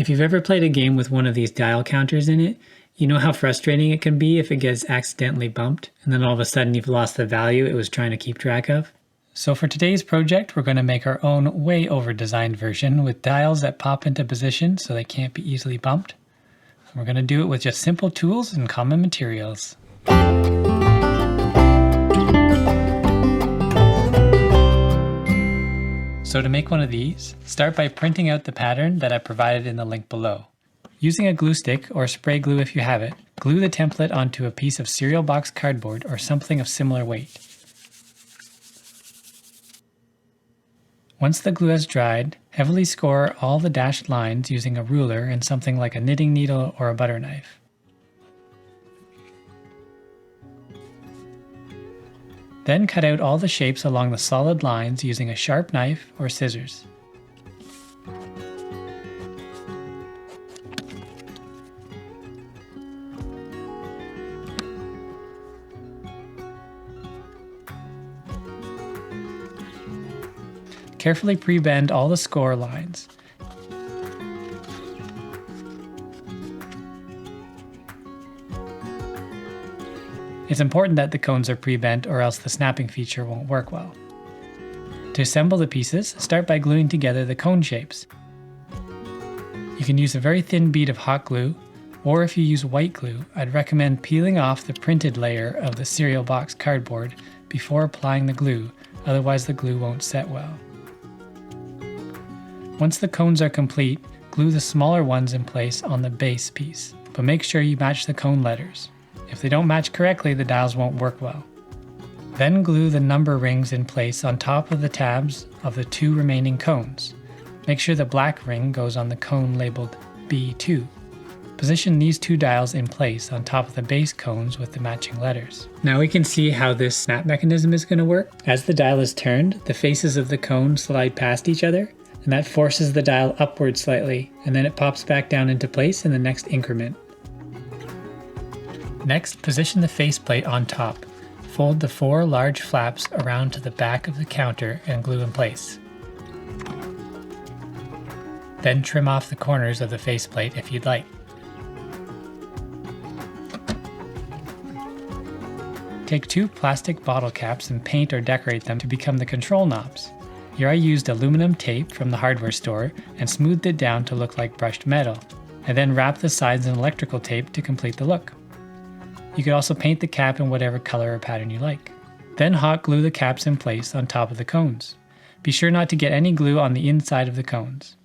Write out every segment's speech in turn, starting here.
If you've ever played a game with one of these dial counters in it, you know how frustrating it can be if it gets accidentally bumped, and then all of a sudden you've lost the value it was trying to keep track of. So for today's project, we're going to make our own way over designed version with dials that pop into position so they can't be easily bumped. We're going to do it with just simple tools and common materials. So to make one of these, start by printing out the pattern that I provided in the link below. Using a glue stick or spray glue if you have it, glue the template onto a piece of cereal box cardboard or something of similar weight. Once the glue has dried, heavily score all the dashed lines using a ruler and something like a knitting needle or a butter knife. Then cut out all the shapes along the solid lines using a sharp knife or scissors. Carefully pre-bend all the score lines. It's important that the cones are pre-bent or else the snapping feature won't work well. To assemble the pieces, start by gluing together the cone shapes. You can use a very thin bead of hot glue, or if you use white glue, I'd recommend peeling off the printed layer of the cereal box cardboard before applying the glue, otherwise the glue won't set well. Once the cones are complete, glue the smaller ones in place on the base piece, but make sure you match the cone letters. If they don't match correctly, the dials won't work well. Then glue the number rings in place on top of the tabs of the two remaining cones. Make sure the black ring goes on the cone labeled B2. Position these two dials in place on top of the base cones with the matching letters. Now we can see how this snap mechanism is going to work. As the dial is turned, the faces of the cone slide past each other, and that forces the dial upward slightly, and then it pops back down into place in the next increment. Next, position the faceplate on top. Fold the 4 large flaps around to the back of the counter and glue in place. Then trim off the corners of the faceplate if you'd like. Take 2 plastic bottle caps and paint or decorate them to become the control knobs. Here I used aluminum tape from the hardware store and smoothed it down to look like brushed metal. I then wrapped the sides in electrical tape to complete the look. You could also paint the cap in whatever color or pattern you like. Then hot glue the caps in place on top of the cones. Be sure not to get any glue on the inside of the cones.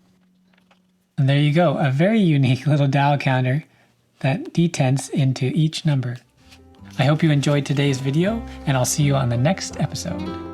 And there you go, a very unique little dial counter that detents into each number. I hope you enjoyed today's video, and I'll see you on the next episode.